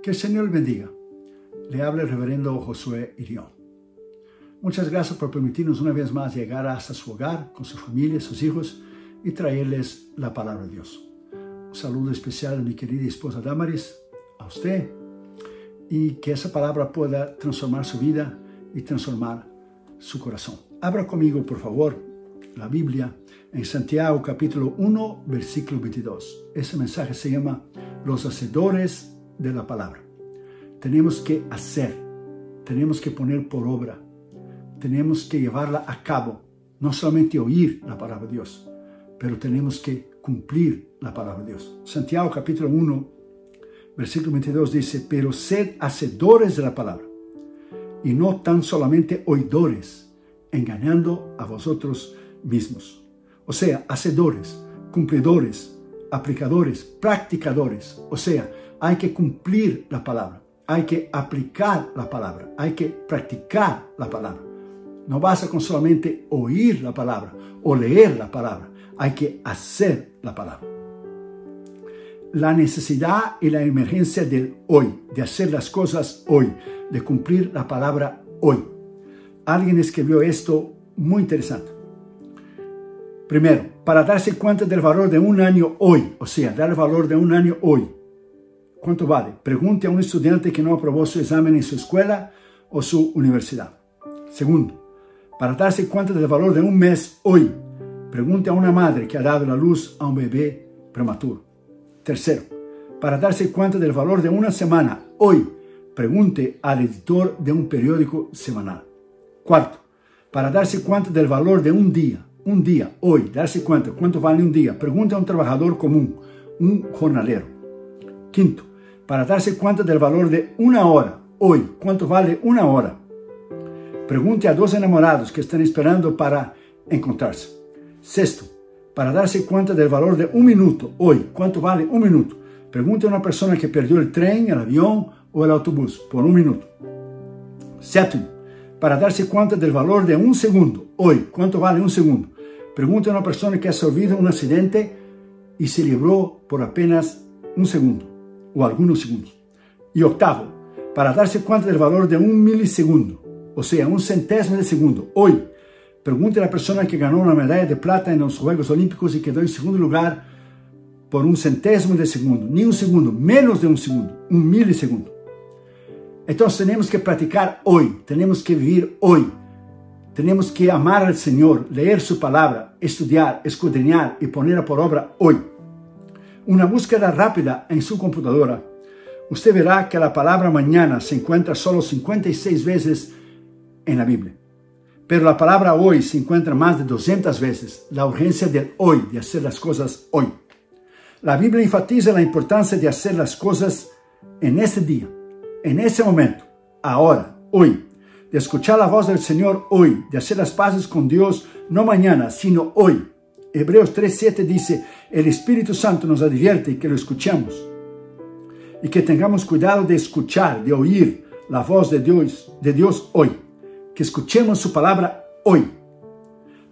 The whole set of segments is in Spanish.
Que el Señor le bendiga. Le habla el reverendo Josué Irión. Muchas gracias por permitirnos una vez más llegar hasta su hogar, con su familia, sus hijos, y traerles la palabra de Dios. Un saludo especial a mi querida esposa Damaris, a usted, y que esa palabra pueda transformar su vida y transformar su corazón. Abra conmigo, por favor, la Biblia en Santiago capítulo 1, versículo 22. Ese mensaje se llama Los hacedores de la palabra. Tenemos que hacer, tenemos que poner por obra, tenemos que llevarla a cabo, no solamente oír la palabra de Dios, pero tenemos que cumplir la palabra de Dios. Santiago capítulo 1, versículo 22 dice, pero sed hacedores de la palabra, y no tan solamente oidores, engañando a vosotros mismos. O sea, hacedores, cumplidores, aplicadores, practicadores. O sea, hay que cumplir la palabra, hay que aplicar la palabra, hay que practicar la palabra. No basta con solamente oír la palabra o leer la palabra, hay que hacer la palabra. La necesidad y la emergencia del hoy, de hacer las cosas hoy, de cumplir la palabra hoy. Alguien escribió esto muy interesante. Primero, para darse cuenta del valor de un año hoy, o sea, dar el valor de un año hoy. ¿Cuánto vale? Pregunte a un estudiante que no aprobó su examen en su escuela o su universidad. Segundo, para darse cuenta del valor de un mes hoy, pregunte a una madre que ha dado la luz a un bebé prematuro. Tercero, para darse cuenta del valor de una semana hoy, pregunte al editor de un periódico semanal. Cuarto, para darse cuenta del valor de un día, hoy, darse cuenta cuánto vale un día, pregunte a un trabajador común, un jornalero. Quinto, para darse cuenta del valor de una hora, hoy, cuánto vale una hora, pregunte a dos enamorados que están esperando para encontrarse. Sexto, para darse cuenta del valor de un minuto, hoy, cuánto vale un minuto, pregunte a una persona que perdió el tren, el avión o el autobús por un minuto. Séptimo, para darse cuenta del valor de un segundo, hoy, cuánto vale un segundo, pregunte a una persona que ha sufrido un accidente y se libró por apenas un segundo o algunos segundos. Y octavo, para darse cuenta del valor de un milisegundo, o sea, un centésimo de segundo, hoy, pregunte a la persona que ganó una medalla de plata en los Juegos Olímpicos y quedó en segundo lugar por un centésimo de segundo, ni un segundo, menos de un segundo, un milisegundo. Entonces tenemos que practicar hoy, tenemos que vivir hoy, tenemos que amar al Señor, leer su palabra, estudiar, escudriñar y ponerla por obra hoy. Una búsqueda rápida en su computadora, usted verá que la palabra mañana se encuentra solo 56 veces en la Biblia. Pero la palabra hoy se encuentra más de 200 veces. La urgencia del hoy, de hacer las cosas hoy. La Biblia enfatiza la importancia de hacer las cosas en este día, en ese momento, ahora, hoy. De escuchar la voz del Señor hoy, de hacer las paces con Dios, no mañana, sino hoy. Hebreos 3:7 dice, el Espíritu Santo nos advierte que lo escuchemos y que tengamos cuidado de escuchar, de oír la voz de Dios hoy. Que escuchemos su palabra hoy.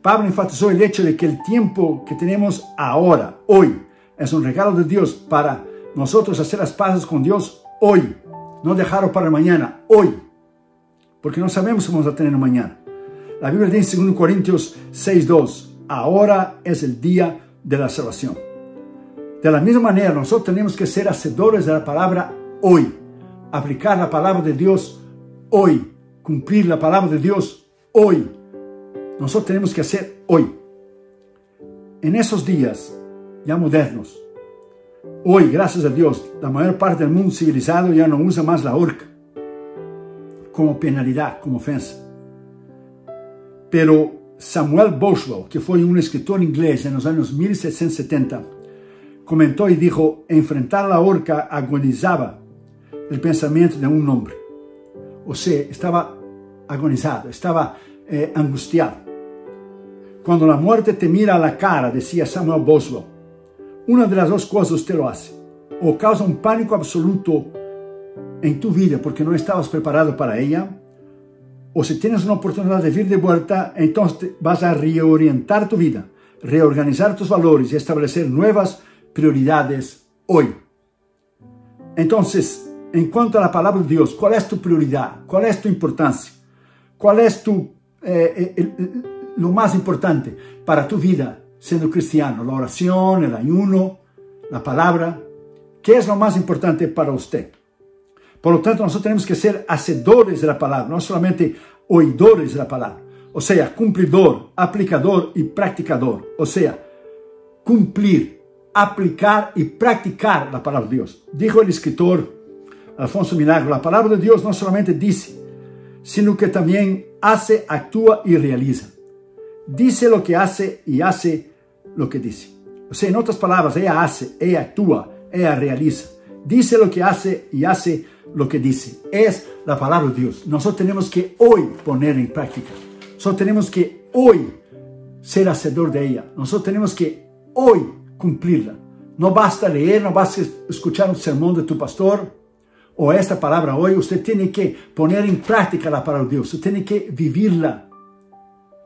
Pablo enfatizó el hecho de que el tiempo que tenemos ahora, hoy, es un regalo de Dios para nosotros hacer las paces con Dios hoy. No dejarlo para mañana, hoy. Porque no sabemos si vamos a tener mañana. La Biblia dice en 2 Corintios 6:2, ahora es el día de la salvación. De la misma manera, nosotros tenemos que ser hacedores de la palabra hoy. Aplicar la palabra de Dios hoy. Cumplir la palabra de Dios hoy. Nosotros tenemos que hacer hoy. En esos días ya modernos, hoy, gracias a Dios, la mayor parte del mundo civilizado ya no usa más la horca como penalidad, como ofensa. Pero Samuel Boswell, que fue un escritor inglés en los años 1770, comentó y dijo, enfrentar la horca agonizaba el pensamiento de un hombre. O sea, estaba agonizado, estaba angustiado. Cuando la muerte te mira a la cara, decía Samuel Boswell, una de las dos cosas usted lo hace. O causa un pánico absoluto en tu vida porque no estabas preparado para ella, o si tienes una oportunidad de vivir de vuelta, entonces vas a reorientar tu vida, reorganizar tus valores y establecer nuevas prioridades hoy. Entonces, en cuanto a la palabra de Dios, ¿cuál es tu prioridad? ¿Cuál es tu importancia? ¿Cuál es lo más importante para tu vida siendo cristiano? La oración, el ayuno, la palabra. ¿Qué es lo más importante para usted? Por lo tanto, nosotros tenemos que ser hacedores de la palabra, no solamente oidores de la palabra. O sea, cumplidor, aplicador y practicador. O sea, cumplir, aplicar y practicar la palabra de Dios. Dijo el escritor Alfonso Milagro, la palabra de Dios no solamente dice, sino que también hace, actúa y realiza. Dice lo que hace y hace lo que dice. O sea, en otras palabras, ella hace, ella actúa, ella realiza. Dice lo que hace y hace lo que dice. Es la palabra de Dios. Nosotros tenemos que hoy poner en práctica. Nosotros tenemos que hoy ser hacedor de ella. Nosotros tenemos que hoy cumplirla. No basta leer, no basta escuchar un sermón de tu pastor o esta palabra hoy. Usted tiene que poner en práctica la palabra de Dios. Usted tiene que vivirla,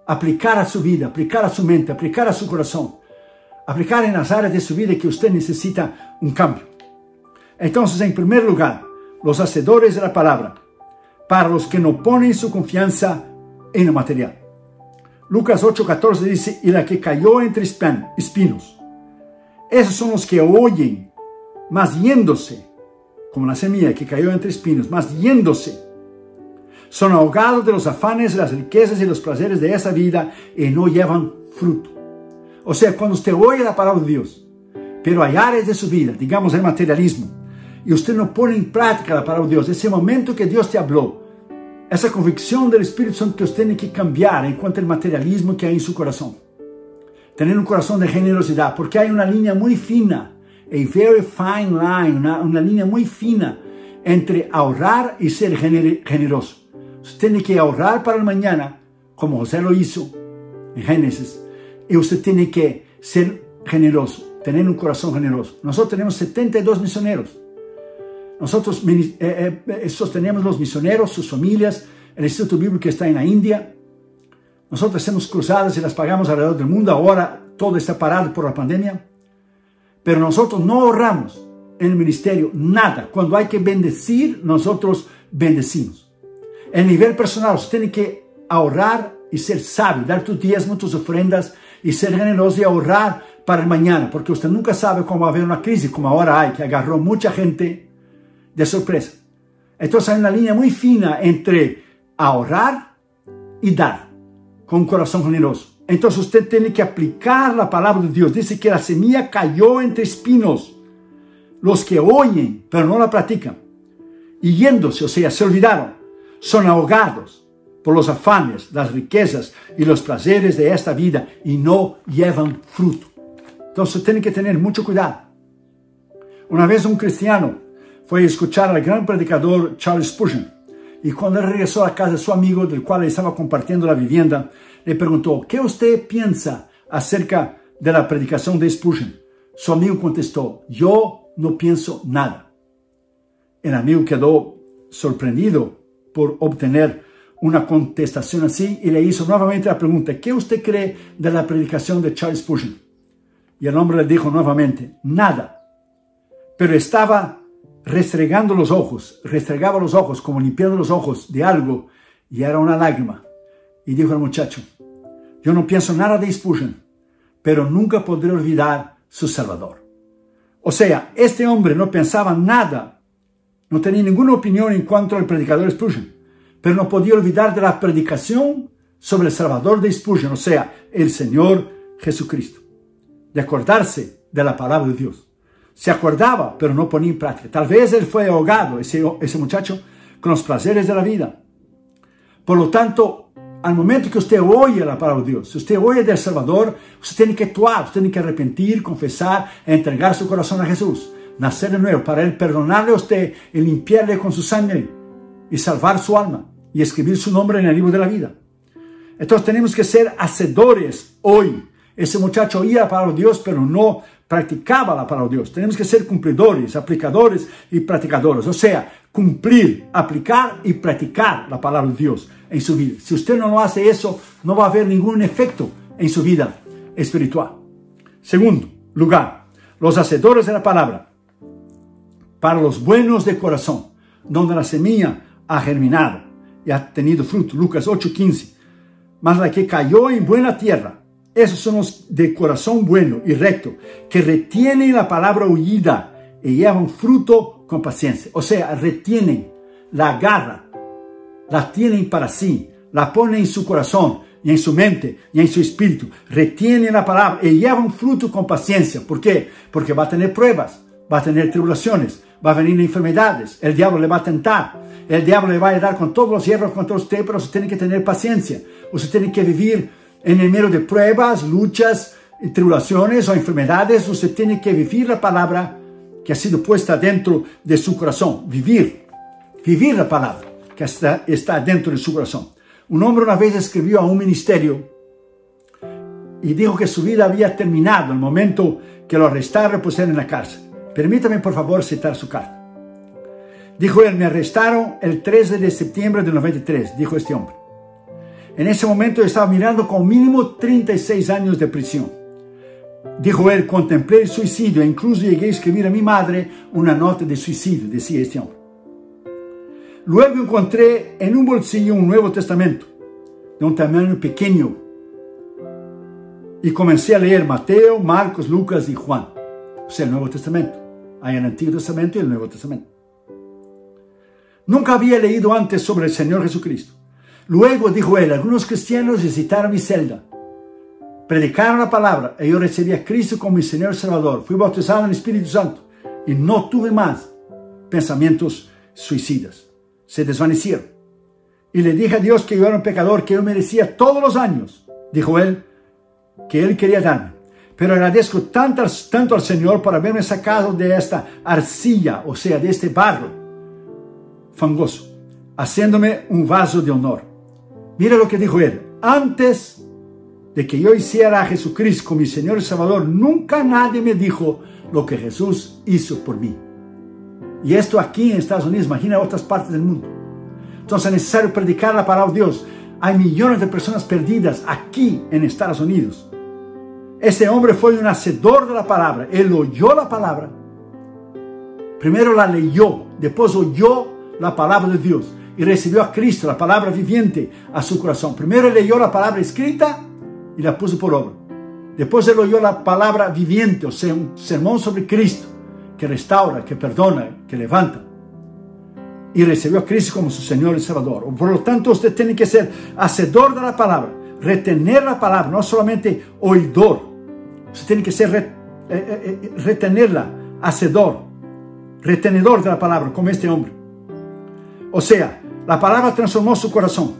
aplicar a su vida, aplicar a su mente, aplicar a su corazón, aplicar en las áreas de su vida que usted necesita un cambio. Entonces, en primer lugar, los hacedores de la palabra, para los que no ponen su confianza en lo material. Lucas 8:14 dice, y la que cayó entre espinos. Esos son los que oyen, mas yéndose, como la semilla que cayó entre espinos, mas yéndose, son ahogados de los afanes, de las riquezas y los placeres de esa vida y no llevan fruto. O sea, cuando usted oye la palabra de Dios, pero hay áreas de su vida, digamos el materialismo, y usted no pone en práctica la palabra de Dios, ese momento que Dios te habló, esa convicción del Espíritu Santo que usted tiene que cambiar en cuanto al materialismo que hay en su corazón. Tener un corazón de generosidad, porque hay una línea muy fina, a very fine line, una línea muy fina entre ahorrar y ser generoso. Usted tiene que ahorrar para el mañana, como José lo hizo en Génesis, y usted tiene que ser generoso, tener un corazón generoso. Nosotros tenemos 72 misioneros. Nosotros sostenemos los misioneros, sus familias, el Instituto Bíblico está en la India. Nosotros hacemos cruzadas y las pagamos alrededor del mundo. Ahora todo está parado por la pandemia. Pero nosotros no ahorramos en el ministerio nada. Cuando hay que bendecir, nosotros bendecimos. En nivel personal, usted tiene que ahorrar y ser sabio, dar tus diezmos, tus ofrendas y ser generoso y ahorrar para el mañana. Porque usted nunca sabe cómo va a haber una crisis como ahora hay, que agarró mucha gente de sorpresa. Entonces hay una línea muy fina entre ahorrar y dar con un corazón generoso. Entonces usted tiene que aplicar la palabra de Dios. Dice que la semilla cayó entre espinos. Los que oyen, pero no la practican. Y yéndose, o sea, se olvidaron. Son ahogados por los afanes, las riquezas y los placeres de esta vida y no llevan fruto. Entonces tiene que tener mucho cuidado. Una vez un cristiano fue a escuchar al gran predicador Charles Spurgeon. Y cuando él regresó a casa de su amigo, del cual estaba compartiendo la vivienda, le preguntó, ¿qué usted piensa acerca de la predicación de Spurgeon? Su amigo contestó, yo no pienso nada. El amigo quedó sorprendido por obtener una contestación así y le hizo nuevamente la pregunta, ¿qué usted cree de la predicación de Charles Spurgeon? Y el hombre le dijo nuevamente, nada. Pero estaba restregaba los ojos, como limpiando los ojos de algo, y era una lágrima. Y dijo el muchacho, yo no pienso nada de Spurgeon, pero nunca podré olvidar su Salvador. O sea, este hombre no pensaba nada, no tenía ninguna opinión en cuanto al predicador Spurgeon, pero no podía olvidar de la predicación sobre el Salvador de Spurgeon, o sea, el Señor Jesucristo, de acordarse de la palabra de Dios. Se acordaba, pero no ponía en práctica. Tal vez él fue ahogado, ese muchacho, con los placeres de la vida. Por lo tanto, al momento que usted oye la palabra de Dios, si usted oye del Salvador, usted tiene que actuar, usted tiene que arrepentir, confesar, entregar su corazón a Jesús, nacer de nuevo, para Él perdonarle a usted y limpiarle con su sangre y salvar su alma y escribir su nombre en el libro de la vida. Entonces tenemos que ser hacedores hoy. Ese muchacho oía la palabra de Dios, pero no practicaba la palabra de Dios. Tenemos que ser cumplidores, aplicadores y practicadores. O sea, cumplir, aplicar y practicar la palabra de Dios en su vida. Si usted no lo hace eso, no va a haber ningún efecto en su vida espiritual. Segundo lugar, los hacedores de la palabra, para los buenos de corazón. donde la semilla ha germinado y ha tenido fruto. Lucas 8:15. Mas la que cayó en buena tierra, esos son los de corazón bueno y recto, que retienen la palabra oída y llevan fruto con paciencia. O sea, retienen, la agarran, la tienen para sí, la ponen en su corazón y en su mente y en su espíritu. Retienen la palabra y llevan fruto con paciencia. ¿Por qué? Porque va a tener pruebas, va a tener tribulaciones, va a venir enfermedades, el diablo le va a tentar, el diablo le va a dar con todos los hierros contra usted, pero usted tiene que tener paciencia. Usted tiene que vivir en el medio de pruebas, luchas, tribulaciones o enfermedades. Usted tiene que vivir la palabra que ha sido puesta dentro de su corazón. Vivir la palabra que está dentro de su corazón. Un hombre una vez escribió a un ministerio y dijo que su vida había terminado en el momento que lo arrestaron y pusieron en la cárcel. Permítame por favor citar su carta. Dijo él: me arrestaron el 13 de septiembre del 93, dijo este hombre. En ese momento yo estaba mirando con mínimo 36 años de prisión. Dijo él: contemplé el suicidio e incluso llegué a escribir a mi madre una nota de suicidio, decía este hombre. Luego encontré en un bolsillo un Nuevo Testamento, de un tamaño pequeño, y comencé a leer Mateo, Marcos, Lucas y Juan. O sea, el Nuevo Testamento. Hay el Antiguo Testamento y el Nuevo Testamento. Nunca había leído antes sobre el Señor Jesucristo. Luego, dijo él, algunos cristianos visitaron mi celda, predicaron la palabra y yo recibí a Cristo como mi Señor y Salvador. Fui bautizado en el Espíritu Santo y no tuve más pensamientos suicidas. Se desvanecieron. Y le dije a Dios que yo era un pecador, que yo merecía todos los años, dijo él, que él quería darme. Pero agradezco tanto al Señor por haberme sacado de esta arcilla, o sea, de este barro fangoso, haciéndome un vaso de honor. Mira lo que dijo él: antes de que yo hiciera a Jesucristo como mi Señor y Salvador, nunca nadie me dijo lo que Jesús hizo por mí. Y esto aquí en Estados Unidos, imagina otras partes del mundo. Entonces es necesario predicar la palabra de Dios. Hay millones de personas perdidas aquí en Estados Unidos. Ese hombre fue un hacedor de la palabra. Él oyó la palabra. Primero la leyó, después oyó la palabra de Dios y recibió a Cristo, la palabra viviente, a su corazón. Primero leyó la palabra escrita y la puso por obra. Después él oyó la palabra viviente, o sea, un sermón sobre Cristo, que restaura, que perdona, que levanta. Y recibió a Cristo como su Señor y Salvador. Por lo tanto, usted tiene que ser hacedor de la palabra, retener la palabra, no solamente oidor. Usted tiene que ser retenerla, hacedor, retenedor de la palabra, como este hombre. O sea, la palabra transformó su corazón.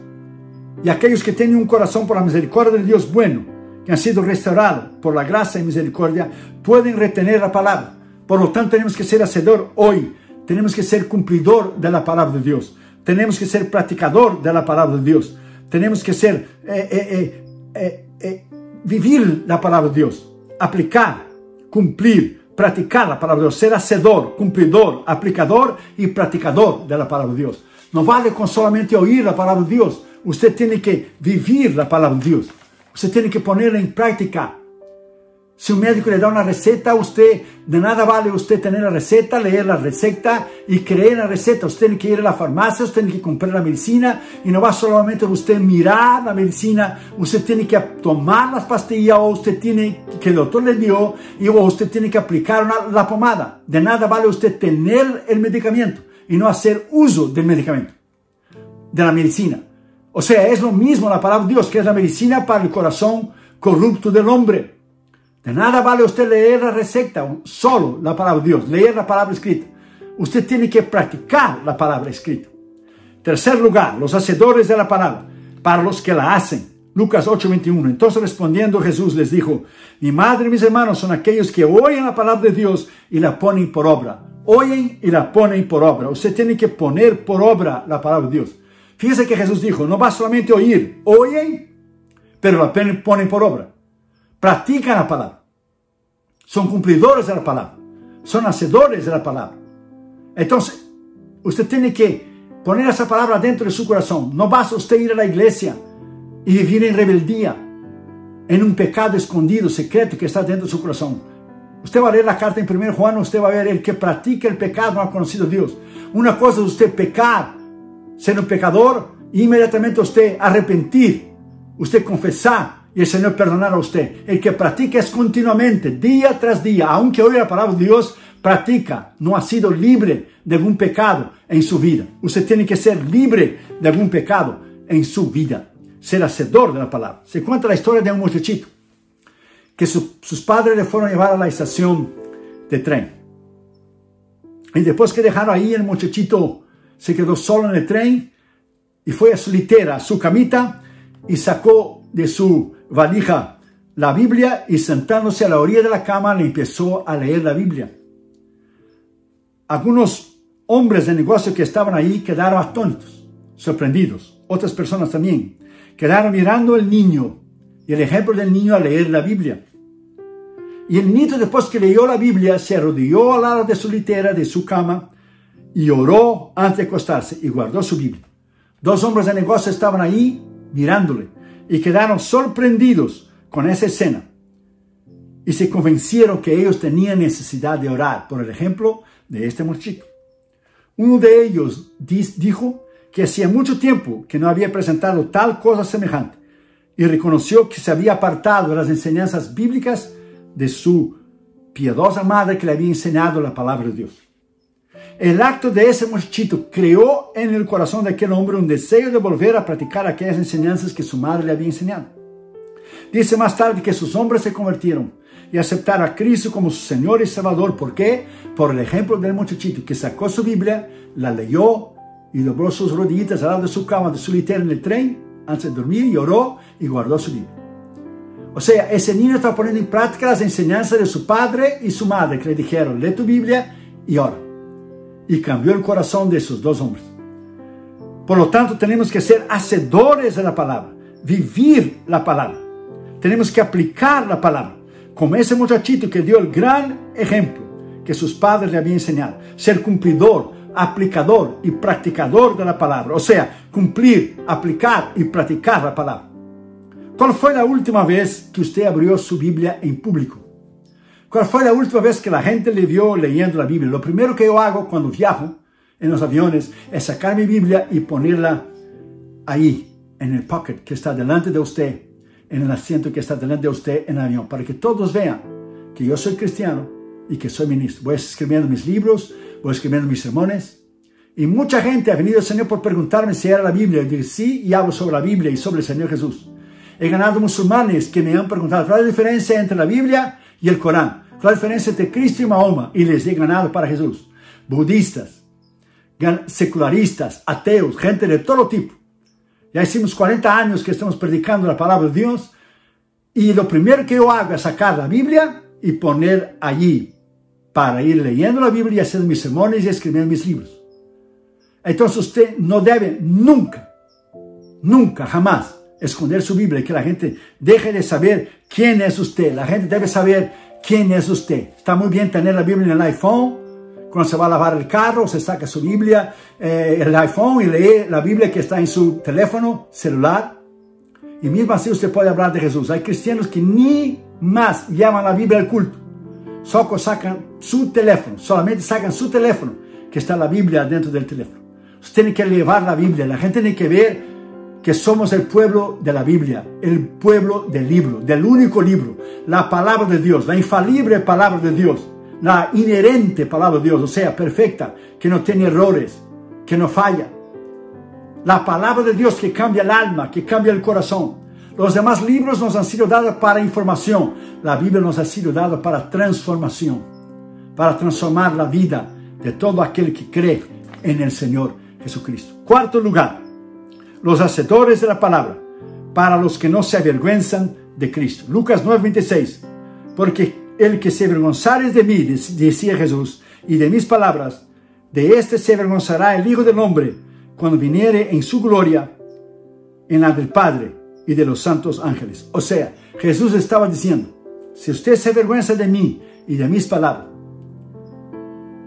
Y aquellos que tienen un corazón por la misericordia de Dios bueno, que han sido restaurados por la gracia y misericordia, pueden retener la palabra. Por lo tanto, tenemos que ser hacedor hoy. Tenemos que ser cumplidor de la palabra de Dios. Tenemos que ser practicador de la palabra de Dios. Tenemos que ser vivir la palabra de Dios. Aplicar, cumplir, practicar la palabra de Dios. Ser hacedor, cumplidor, aplicador y practicador de la palabra de Dios. No vale con solamente oír la palabra de Dios. Usted tiene que vivir la palabra de Dios. Usted tiene que ponerla en práctica. Si un médico le da una receta, de nada vale usted tener la receta, leer la receta y creer en la receta. Usted tiene que ir a la farmacia, usted tiene que comprar la medicina y no va solamente usted mirar la medicina, usted tiene que tomar las pastillas o usted tiene que el doctor le dio y o usted tiene que aplicar la pomada. De nada vale usted tener el medicamento y no hacer uso del medicamento, de la medicina. O sea, es lo mismo la palabra de Dios, que es la medicina para el corazón corrupto del hombre. De nada vale usted leer la receta, solo la palabra de Dios, leer la palabra escrita. Usted tiene que practicar la palabra escrita. Tercer lugar, los hacedores de la palabra, para los que la hacen. Lucas 8:21. Entonces respondiendo Jesús les dijo: mi madre y mis hermanos son aquellos que oyen la palabra de Dios y la ponen por obra. Oyen y la ponen por obra. Usted tiene que poner por obra la palabra de Dios. Fíjese que Jesús dijo, no va solamente a oír, oyen, pero la ponen por obra. Practican la palabra. Son cumplidores de la palabra. Son hacedores de la palabra. Entonces, usted tiene que poner esa palabra dentro de su corazón. No basta usted ir a la iglesia y vivir en rebeldía, en un pecado escondido, secreto que está dentro de su corazón. Usted va a leer la carta en 1 Juan, usted va a ver: el que practica el pecado no ha conocido a Dios. Una cosa es usted pecar, ser un pecador, e inmediatamente usted arrepentir, usted confesar y el Señor perdonar a usted. El que practica es continuamente, día tras día, aunque oye la palabra de Dios, practica, no ha sido libre de algún pecado en su vida. Usted tiene que ser libre de algún pecado en su vida, ser hacedor de la palabra. Se cuenta la historia de un muchachito que sus padres le fueron a llevar a la estación de tren. Y después que dejaron ahí, el muchachito se quedó solo en el tren y fue a su litera, a su camita, y sacó de su valija la Biblia y, sentándose a la orilla de la cama, le empezó a leer la Biblia. Algunos hombres de negocio que estaban ahí quedaron atónitos, sorprendidos. Otras personas también quedaron mirando al niño y el ejemplo del niño a leer la Biblia. Y el niño, después que leyó la Biblia, se arrodilló al lado de su litera, de su cama, y oró antes de acostarse y guardó su Biblia. Dos hombres de negocio estaban ahí mirándole y quedaron sorprendidos con esa escena. Y se convencieron que ellos tenían necesidad de orar por el ejemplo de este muchachito. Uno de ellos dijo que hacía mucho tiempo que no había presentado tal cosa semejante y reconoció que se había apartado de las enseñanzas bíblicas de su piadosa madre que le había enseñado la palabra de Dios. El acto de ese muchachito creó en el corazón de aquel hombre un deseo de volver a practicar aquellas enseñanzas que su madre le había enseñado. Dice más tarde que sus hombres se convirtieron y aceptaron a Cristo como su Señor y Salvador. ¿Por qué? Por el ejemplo del muchachito que sacó su Biblia, la leyó y dobló sus rodillitas al lado de su cama, de su litera en el tren, antes de dormir, y oró y guardó su Biblia. O sea, ese niño está poniendo en práctica las enseñanzas de su padre y su madre, que le dijeron: lee tu Biblia y ora. Y cambió el corazón de esos dos hombres. Por lo tanto, tenemos que ser hacedores de la palabra, vivir la palabra. Tenemos que aplicar la palabra, como ese muchachito que dio el gran ejemplo que sus padres le habían enseñado. Ser cumplidor, aplicador y practicador de la palabra. O sea, cumplir, aplicar y practicar la palabra. ¿Cuál fue la última vez que usted abrió su Biblia en público? ¿Cuál fue la última vez que la gente le vio leyendo la Biblia? Lo primero que yo hago cuando viajo en los aviones es sacar mi Biblia y ponerla ahí, en el pocket que está delante de usted, en el asiento que está delante de usted en el avión, para que todos vean que yo soy cristiano y que soy ministro. Voy escribiendo mis libros, voy escribiendo mis sermones. Y mucha gente ha venido al Señor por preguntarme si era la Biblia. Y digo sí, y hablo sobre la Biblia y sobre el Señor Jesús. He ganado musulmanes que me han preguntado cuál es la diferencia entre la Biblia y el Corán. ¿Cuál es la diferencia entre Cristo y Mahoma? Y les he ganado para Jesús. Budistas, secularistas, ateos, gente de todo tipo. Ya hicimos 40 años que estamos predicando la palabra de Dios. Y lo primero que yo hago es sacar la Biblia y poner allí para ir leyendo la Biblia y haciendo mis sermones y escribiendo mis libros. Entonces usted no debe nunca, jamás esconder su Biblia y que la gente deje de saber quién es usted. La gente debe saber quién es usted. Está muy bien tener la Biblia en el iPhone. Cuando se va a lavar el carro, se saca su Biblia, el iPhone, y lee la Biblia que está en su teléfono celular. Y mismo así usted puede hablar de Jesús. Hay cristianos que ni más llaman la Biblia al culto. Solo sacan su teléfono, solamente sacan su teléfono, que está la Biblia dentro del teléfono. Usted tiene que llevar la Biblia. La gente tiene que ver que somos el pueblo de la Biblia, el pueblo del libro, del único libro, la palabra de Dios, la infalible palabra de Dios, la inherente palabra de Dios, o sea, perfecta, que no tiene errores, que no falla. La palabra de Dios que cambia el alma, que cambia el corazón. Los demás libros nos han sido dados para información. La Biblia nos ha sido dada para transformación, para transformar la vida de todo aquel que cree en el Señor Jesucristo. Cuarto lugar, los hacedores de la palabra, para los que no se avergüenzan de Cristo. Lucas 9:26, porque el que se avergonzare de mí, decía Jesús, y de mis palabras, de este se avergonzará el Hijo del Hombre cuando viniere en su gloria, en la del Padre y de los santos ángeles. O sea, Jesús estaba diciendo, si usted se avergüenza de mí y de mis palabras,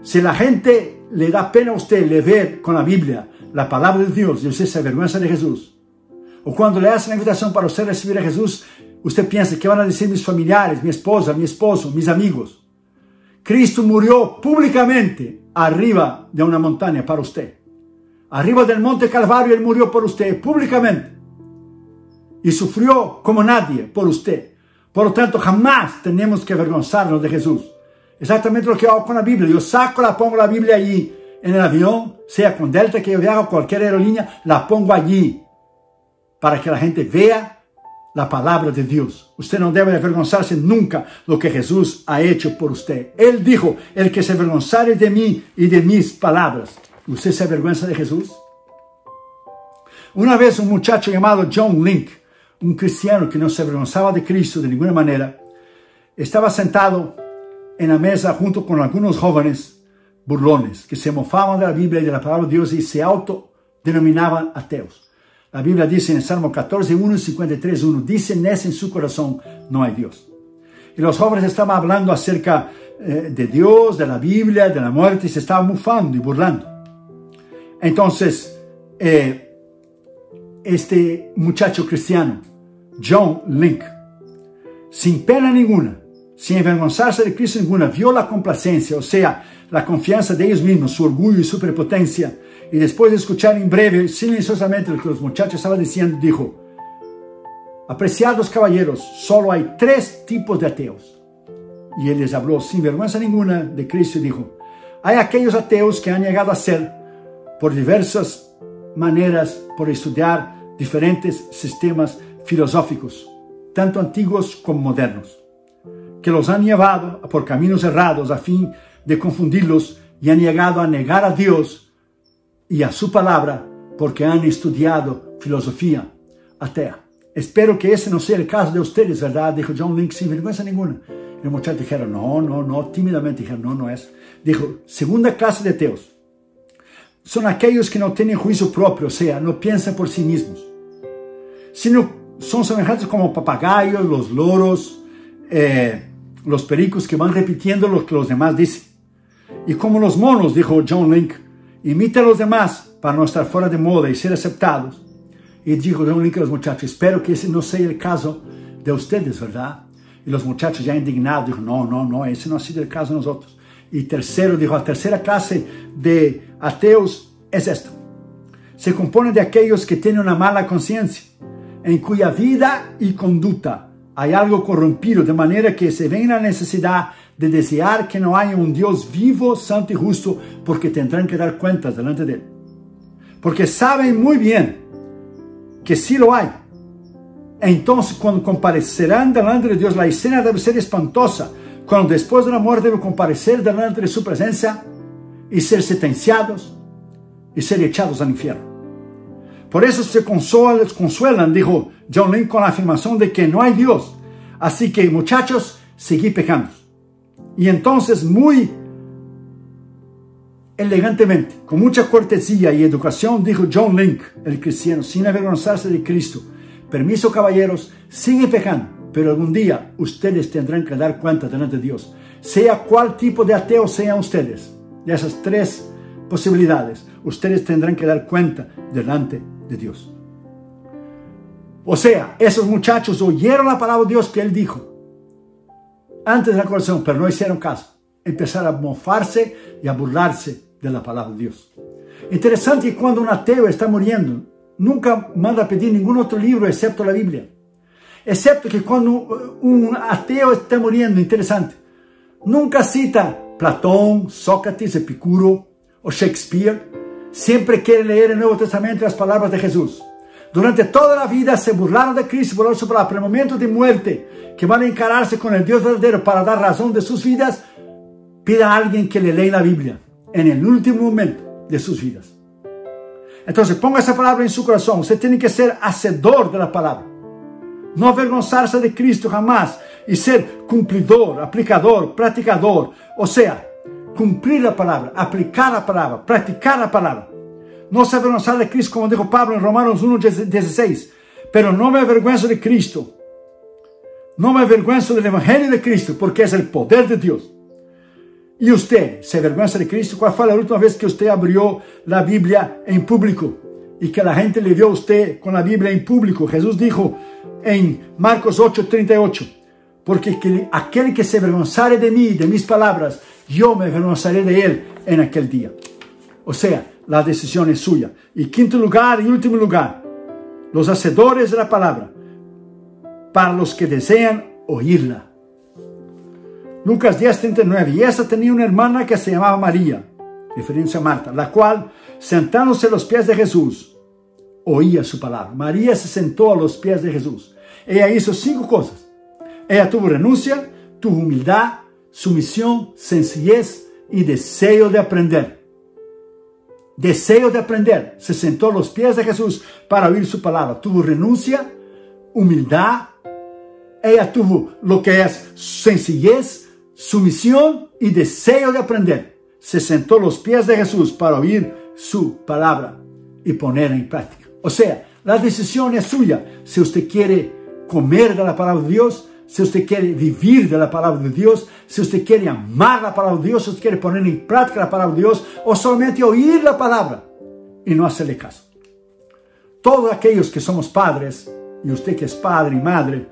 si la gente le da pena a usted leer con la Biblia la palabra de Dios y usted se avergüenza de Jesús, o cuando le hacen la invitación para usted recibir a Jesús, usted piensa, ¿qué van a decir mis familiares, mi esposa, mi esposo, mis amigos? Cristo murió públicamente arriba de una montaña para usted. Arriba del monte Calvario, Él murió por usted públicamente. Y sufrió como nadie por usted. Por lo tanto, jamás tenemos que avergonzarnos de Jesús. Exactamente lo que hago con la Biblia. Yo pongo la Biblia allí en el avión, sea con Delta que yo viajo, cualquier aerolínea, la pongo allí para que la gente vea la palabra de Dios. Usted no debe avergonzarse nunca lo que Jesús ha hecho por usted. Él dijo, el que se avergonzare de mí y de mis palabras. ¿Usted se avergüenza de Jesús? Una vez un muchacho llamado John Link, un cristiano que no se avergonzaba de Cristo de ninguna manera, estaba sentado en la mesa junto con algunos jóvenes burlones que se mofaban de la Biblia y de la palabra de Dios y se autodenominaban ateos. La Biblia dice en el Salmo 14:1 y 53:1, dicen en su corazón, no hay Dios. Y los jóvenes estaban hablando acerca de Dios, de la Biblia, de la muerte, y se estaban mofando y burlando. Entonces, este muchacho cristiano, John Link, sin pena ninguna, sin avergonzarse de Cristo ninguna, vio la complacencia, o sea, la confianza de ellos mismos, su orgullo y su prepotencia, y después de escuchar en breve, silenciosamente lo que los muchachos estaban diciendo, dijo, apreciados caballeros, solo hay 3 tipos de ateos. Y él les habló sin vergüenza ninguna de Cristo y dijo, hay aquellos ateos que han llegado a ser, por diversas maneras, por estudiar diferentes sistemas filosóficos, tanto antiguos como modernos, que los han llevado por caminos errados a fin de confundirlos y han llegado a negar a Dios y a su palabra porque han estudiado filosofía atea. Espero que ese no sea el caso de ustedes, ¿verdad? Dijo John Link sin vergüenza ninguna. Y los muchachos dijeron, no, tímidamente dijeron, no es. Dijo, segunda clase de ateos son aquellos que no tienen juicio propio, o sea, no piensan por sí mismos, sino son semejantes como papagayos, los loros, los pericos que van repitiendo lo que los demás dicen. Y como los monos, dijo John Link, imita a los demás para no estar fuera de moda y ser aceptados. Y dijo John Link a los muchachos, espero que ese no sea el caso de ustedes, ¿verdad? Y los muchachos ya indignados, dijo, no, ese no ha sido el caso de nosotros. Y tercero, dijo, la tercera clase de ateos es esto. Se compone de aquellos que tienen una mala conciencia, en cuya vida y conducta hay algo corrompido, de manera que se ven en la necesidad de desear que no haya un Dios vivo, santo y justo, porque tendrán que dar cuentas delante de Él. Porque saben muy bien que sí lo hay. Entonces, cuando comparecerán delante de Dios, la escena debe ser espantosa, cuando después de la muerte deben comparecer delante de su presencia y ser sentenciados y ser echados al infierno. Por eso se consuelan, dijo John Link, con la afirmación de que no hay Dios. Así que, muchachos, seguid pecando. Y entonces, muy elegantemente, con mucha cortesía y educación, dijo John Link, el cristiano, sin avergonzarse de Cristo, permiso, caballeros, sigue pecando, pero algún día ustedes tendrán que dar cuenta delante de Dios. Sea cual tipo de ateo sean ustedes, de esas 3 posibilidades, ustedes tendrán que dar cuenta delante de Dios. O sea, esos muchachos oyeron la palabra de Dios que Él dijo antes de la corrección, pero no hicieron caso. Empezaron a mofarse y a burlarse de la palabra de Dios. Interesante que cuando un ateo está muriendo, nunca manda a pedir ningún otro libro excepto la Biblia. Excepto que cuando un ateo está muriendo, interesante, nunca cita Platón, Sócrates, Epicuro o Shakespeare. Siempre quiere leer el Nuevo Testamento y las palabras de Jesús. Durante toda la vida se burlaron de Cristo, burlaron sobre el momento de muerte, que van a encararse con el Dios verdadero para dar razón de sus vidas. Pida a alguien que le lea la Biblia en el último momento de sus vidas. Entonces ponga esa palabra en su corazón. Usted tiene que ser hacedor de la palabra. No avergonzarse de Cristo jamás. Y ser cumplidor, aplicador, practicador. O sea, cumplir la palabra, aplicar la palabra, practicar la palabra. No se avergonzar de Cristo, como dijo Pablo en Romanos 1:16. Pero no me avergüenzo de Cristo. No me avergüenzo del Evangelio de Cristo, porque es el poder de Dios. ¿Y usted se avergüenza de Cristo? ¿Cuál fue la última vez que usted abrió la Biblia en público y que la gente le vio a usted con la Biblia en público? Jesús dijo en Marcos 8:38, porque aquel que se avergonzare de mí, de mis palabras, yo me avergonzaré de él en aquel día. O sea, la decisión es suya. Y quinto lugar y último lugar, los hacedores de la palabra, para los que desean oírla. Lucas 10:39. Y esta tenía una hermana que se llamaba María, referencia a Marta, la cual, sentándose a los pies de Jesús, oía su palabra. María se sentó a los pies de Jesús. Ella hizo 5 cosas. Ella tuvo renuncia, tuvo humildad, sumisión, sencillez y deseo de aprender. Deseo de aprender. Se sentó a los pies de Jesús para oír su palabra. Tuvo renuncia, humildad. Ella tuvo lo que es sencillez, sumisión y deseo de aprender. Se sentó a los pies de Jesús para oír su palabra y ponerla en práctica. O sea, la decisión es suya. Si usted quiere comer de la palabra de Dios, si usted quiere vivir de la palabra de Dios, si usted quiere amar la palabra de Dios, si usted quiere poner en práctica la palabra de Dios, o solamente oír la palabra y no hacerle caso. Todos aquellos que somos padres, y usted que es padre y madre,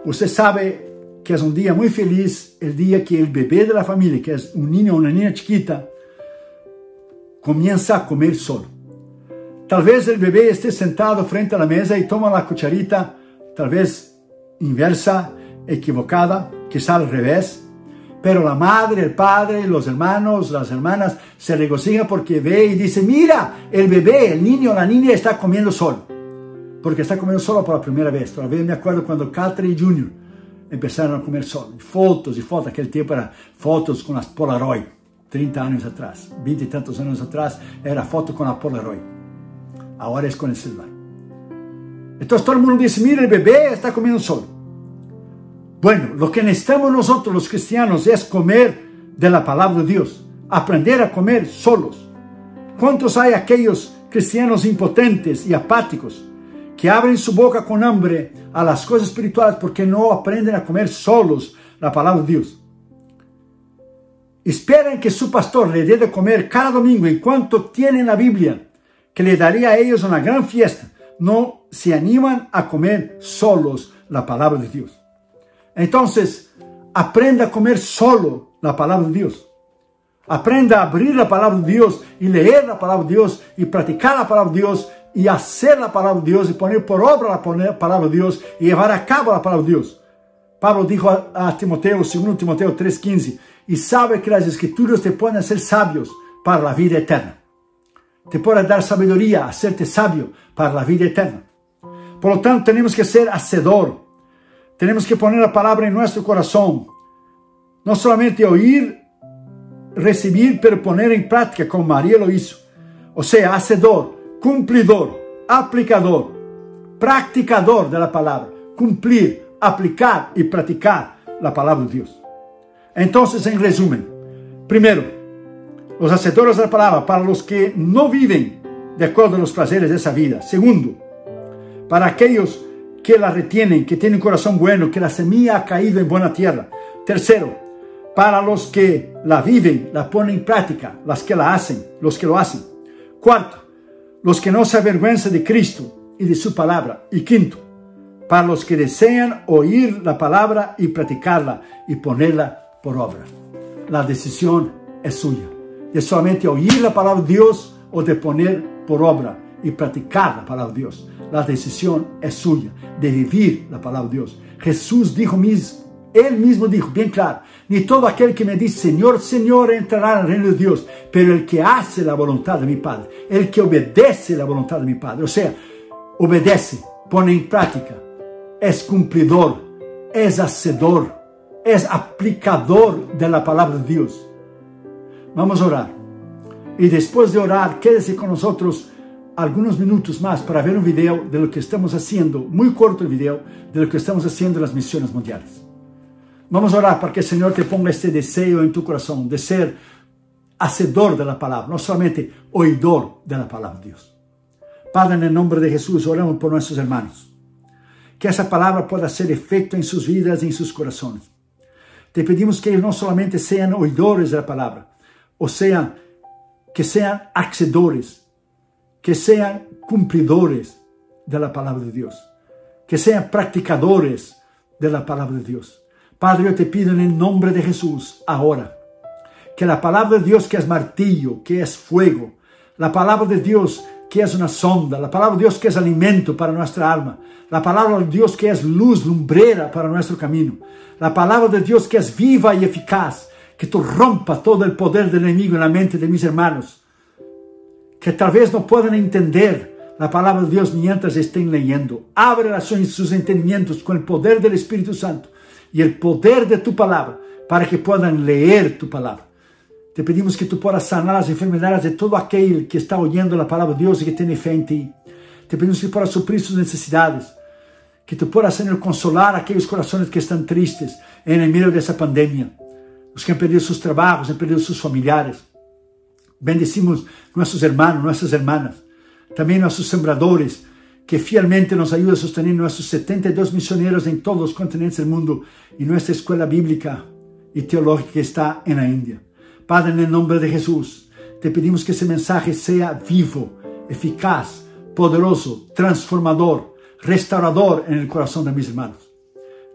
usted sabe que es un día muy feliz, el día que el bebé de la familia, que es un niño o una niña chiquita, comienza a comer solo. Tal vez el bebé esté sentado frente a la mesa y toma la cucharita, tal vez inversa, equivocada, quizá al revés, pero la madre, el padre, los hermanos, las hermanas se regocijan porque ve y dice: mira, el bebé, el niño, la niña está comiendo solo, porque está comiendo solo por la primera vez. Todavía me acuerdo cuando Catherine y Junior empezaron a comer solo, y fotos, aquel tiempo era fotos con las Polaroid, 30 años atrás, 20 y tantos años atrás, era foto con la Polaroid, ahora es con el celular. Entonces todo el mundo dice: mira, el bebé está comiendo solo. Bueno, lo que necesitamos nosotros los cristianos es comer de la palabra de Dios, aprender a comer solos. ¿Cuántos hay aquellos cristianos impotentes y apáticos que abren su boca con hambre a las cosas espirituales porque no aprenden a comer solos la palabra de Dios? Esperan que su pastor le dé de comer cada domingo en cuanto tienen la Biblia, que le daría a ellos una gran fiesta. No se animan a comer solos la palabra de Dios. Entonces, aprenda a comer solo la palabra de Dios. Aprenda a abrir la palabra de Dios y leer la palabra de Dios y practicar la palabra de Dios y hacer la palabra de Dios y poner por obra la palabra de Dios y llevar a cabo la palabra de Dios. Pablo dijo a Timoteo, 2 Timoteo 3:15, y sabe que las escrituras te pueden hacer sabios para la vida eterna. Te pueden dar sabiduría, hacerte sabio para la vida eterna. Por lo tanto, tenemos que ser hacedor. Tenemos que poner la palabra en nuestro corazón. No solamente oír, recibir, pero poner en práctica como María lo hizo. O sea, hacedor, cumplidor, aplicador, practicador de la palabra. Cumplir, aplicar y practicar la palabra de Dios. Entonces, en resumen, primero, los hacedores de la palabra para los que no viven de acuerdo a los placeres de esa vida. Segundo, para aquellos que la retienen, que tienen un corazón bueno, que la semilla ha caído en buena tierra. Tercero, para los que la viven, la ponen en práctica, los que lo hacen. Cuarto, los que no se avergüenzan de Cristo y de su palabra. Y quinto, para los que desean oír la palabra y practicarla y ponerla por obra. La decisión es suya, de solamente oír la palabra de Dios o de poner por obra y practicar la palabra de Dios. La decisión es suya, de vivir la palabra de Dios. Jesús dijo él mismo dijo bien claro: ni todo aquel que me dice Señor, Señor entrará en el reino de Dios, pero el que hace la voluntad de mi Padre, el que obedece la voluntad de mi Padre. O sea, obedece, pone en práctica, es cumplidor, es hacedor, es aplicador de la palabra de Dios. Vamos a orar. Y después de orar, quédese con nosotros algunos minutos más para ver un video de lo que estamos haciendo, muy corto el video, de lo que estamos haciendo en las misiones mundiales. Vamos a orar para que el Señor te ponga este deseo en tu corazón de ser hacedor de la palabra, no solamente oidor de la palabra de Dios. Padre, en el nombre de Jesús, oramos por nuestros hermanos. Que esa palabra pueda hacer efecto en sus vidas y en sus corazones. Te pedimos que ellos no solamente sean oidores de la palabra, o sea, que sean hacedores, que sean cumplidores de la palabra de Dios, que sean practicadores de la palabra de Dios. Padre, yo te pido en el nombre de Jesús ahora que la palabra de Dios, que es martillo, que es fuego, la palabra de Dios que es una sonda, la palabra de Dios que es alimento para nuestra alma, la palabra de Dios que es luz, lumbrera para nuestro camino, la palabra de Dios que es viva y eficaz, que tú rompas todo el poder del enemigo en la mente de mis hermanos, que tal vez no puedan entender la palabra de Dios mientras estén leyendo. Abre sus entendimientos con el poder del Espíritu Santo y el poder de tu palabra para que puedan leer tu palabra. Te pedimos que tú puedas sanar las enfermedades de todo aquel que está oyendo la palabra de Dios y que tiene fe en ti. Te pedimos que puedas suplir sus necesidades, que tú puedas, Señor, consolar a aquellos corazones que están tristes en el medio de esa pandemia, los que han perdido sus trabajos, han perdido sus familiares. Bendecimos nuestros hermanos, nuestras hermanas, también nuestros sembradores, que fielmente nos ayudan a sostener nuestros 72 misioneros en todos los continentes del mundo y nuestra escuela bíblica y teológica que está en la India. Padre, en el nombre de Jesús, te pedimos que ese mensaje sea vivo, eficaz, poderoso, transformador, restaurador en el corazón de mis hermanos.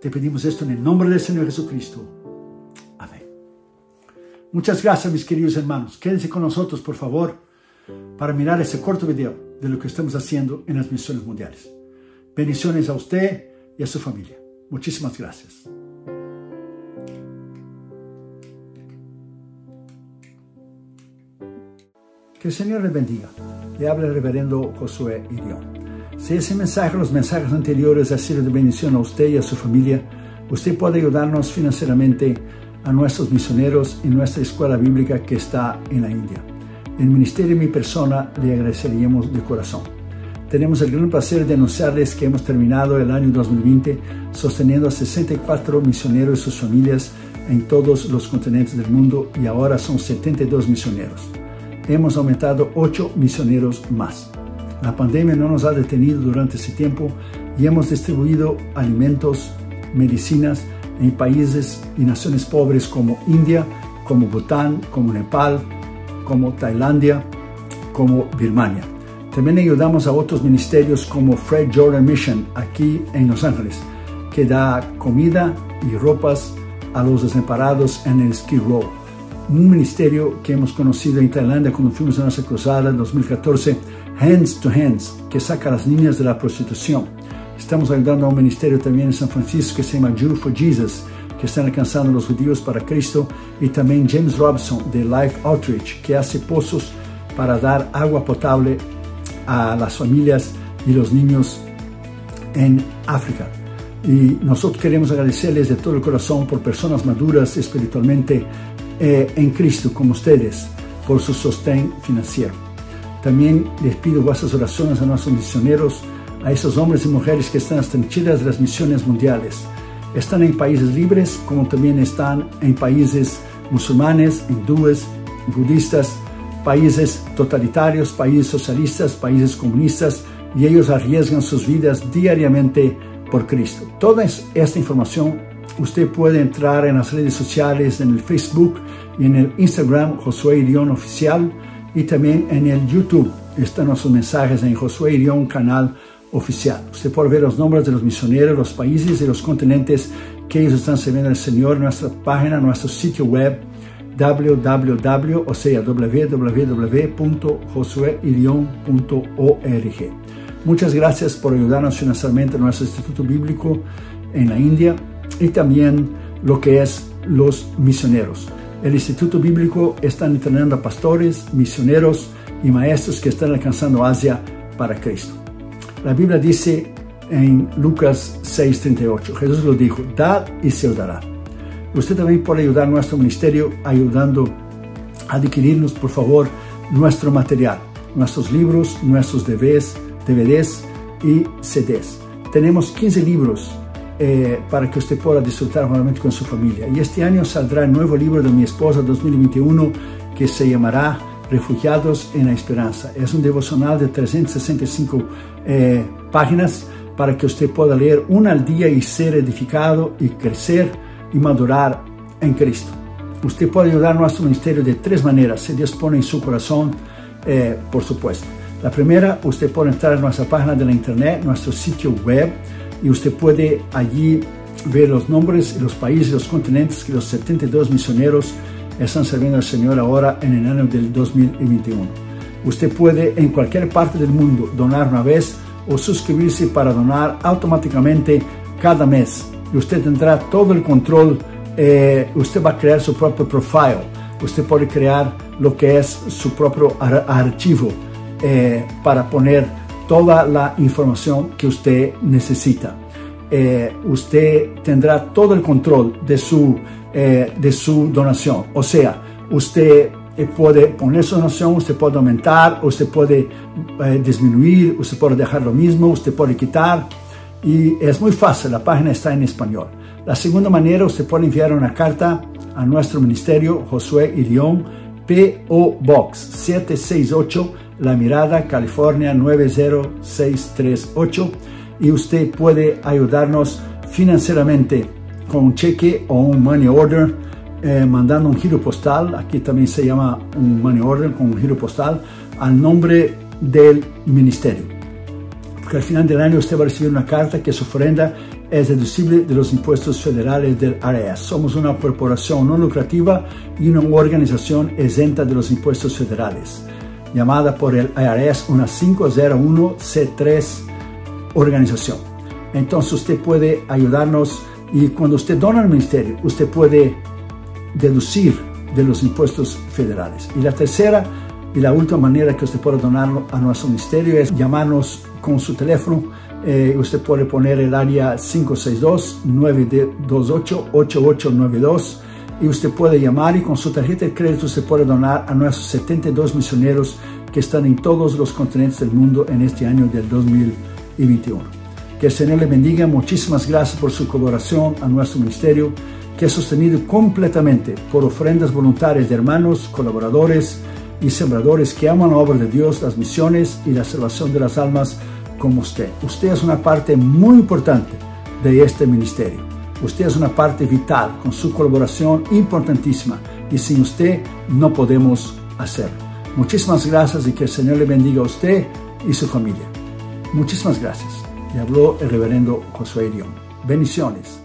Te pedimos esto en el nombre del Señor Jesucristo. Amén. Muchas gracias, mis queridos hermanos. Quédense con nosotros, por favor, para mirar ese corto video de lo que estamos haciendo en las misiones mundiales. Bendiciones a usted y a su familia. Muchísimas gracias. Que el Señor les bendiga. Le habla el reverendo Josué Irión. Si ese mensaje o los mensajes anteriores ha sido de bendición a usted y a su familia, usted puede ayudarnos financieramente a nuestros misioneros en nuestra escuela bíblica que está en la India. El ministerio y mi persona le agradeceríamos de corazón. Tenemos el gran placer de anunciarles que hemos terminado el año 2020 sosteniendo a 64 misioneros y sus familias en todos los continentes del mundo y ahora son 72 misioneros. Hemos aumentado 8 misioneros más. La pandemia no nos ha detenido durante ese tiempo y hemos distribuido alimentos, medicinas en países y naciones pobres como India, como Bután, como Nepal, como Tailandia, como Birmania. También ayudamos a otros ministerios como Fred Jordan Mission aquí en Los Ángeles, que da comida y ropas a los desamparados en el Skid Row. Un ministerio que hemos conocido en Tailandia cuando fuimos a nuestra cruzada en 2014, Hands to Hands, que saca a las niñas de la prostitución. Estamos ayudando a un ministerio también en San Francisco que se llama Jew for Jesus, que están alcanzando a los judíos para Cristo, y también James Robson de Life Outreach, que hace pozos para dar agua potable a las familias y los niños en África. Y nosotros queremos agradecerles de todo el corazón por personas maduras espiritualmente en Cristo como ustedes, por su sostén financiero. También les pido vuestras oraciones a nuestros misioneros, a esos hombres y mujeres que están en las trincheras de las misiones mundiales. Están en países libres, como también están en países musulmanes, hindúes, budistas, países totalitarios, países socialistas, países comunistas, y ellos arriesgan sus vidas diariamente por Cristo. Toda esta información usted puede entrar en las redes sociales, en el Facebook y en el Instagram, Josué Irión Oficial, y también en el YouTube. Están nuestros mensajes en Josué Irión Canal Oficial. Usted puede ver los nombres de los misioneros, los países y los continentes que ellos están sirviendo al Señor en nuestra página, nuestro sitio web, www.josueirion.org. Muchas gracias por ayudarnos financieramente en nuestro Instituto Bíblico en la India y también lo que es los misioneros. El Instituto Bíblico está entrenando a pastores, misioneros y maestros que están alcanzando Asia para Cristo. La Biblia dice en Lucas 6:38, Jesús lo dijo, dad y se os dará. Usted también puede ayudar a nuestro ministerio ayudando a adquirirnos, por favor, nuestro material, nuestros libros, nuestros DVDs y CDs. Tenemos 15 libros para que usted pueda disfrutar nuevamente con su familia. Y este año saldrá el nuevo libro de mi esposa 2021 que se llamará Refugiados en la Esperanza. Es un devocional de 365 páginas para que usted pueda leer una al día y ser edificado y crecer y madurar en Cristo. Usted puede ayudar a nuestro ministerio de 3 maneras, si Dios pone en su corazón, por supuesto. La primera, usted puede entrar a nuestra página de la internet, nuestro sitio web, y usted puede allí ver los nombres, los países, los continentes que los 72 misioneros están sirviendo al Señor ahora en el año del 2021. Usted puede en cualquier parte del mundo donar una vez o suscribirse para donar automáticamente cada mes. Y usted tendrá todo el control. Usted va a crear su propio profile. Usted puede crear lo que es su propio archivo para poner toda la información que usted necesita. Usted tendrá todo el control de su donación. O sea, usted puede poner su donación, usted puede aumentar, usted puede disminuir, usted puede dejar lo mismo, usted puede quitar. Y es muy fácil, la página está en español. La segunda manera, usted puede enviar una carta a nuestro ministerio, Josué Irión, P.O. Box 768, La Mirada, California 90638. Y usted puede ayudarnos financieramente con un cheque o un money order, mandando un giro postal. Aquí también se llama un money order con un giro postal al nombre del ministerio. Porque al final del año usted va a recibir una carta que su ofrenda es deducible de los impuestos federales del IRS. Somos una corporación no lucrativa y una organización exenta de los impuestos federales, llamada por el IRS una 501c3 organización. Entonces usted puede ayudarnos, y cuando usted dona al ministerio, usted puede deducir de los impuestos federales. Y la tercera y la última manera que usted puede donar a nuestro ministerio es llamarnos con su teléfono. Usted puede poner el área 562-928-8892 y usted puede llamar, y con su tarjeta de crédito usted puede donar a nuestros 72 misioneros que están en todos los continentes del mundo en este año del 2021. Que el Señor le bendiga. Muchísimas gracias por su colaboración a nuestro ministerio, que es sostenido completamente por ofrendas voluntarias de hermanos, colaboradores y sembradores que aman la obra de Dios, las misiones y la salvación de las almas como usted. Usted es una parte muy importante de este ministerio. Usted es una parte vital, con su colaboración importantísima, y sin usted no podemos hacerlo. Muchísimas gracias, y que el Señor le bendiga a usted y su familia. Muchísimas gracias. Le habló el reverendo Josué Irión. Bendiciones.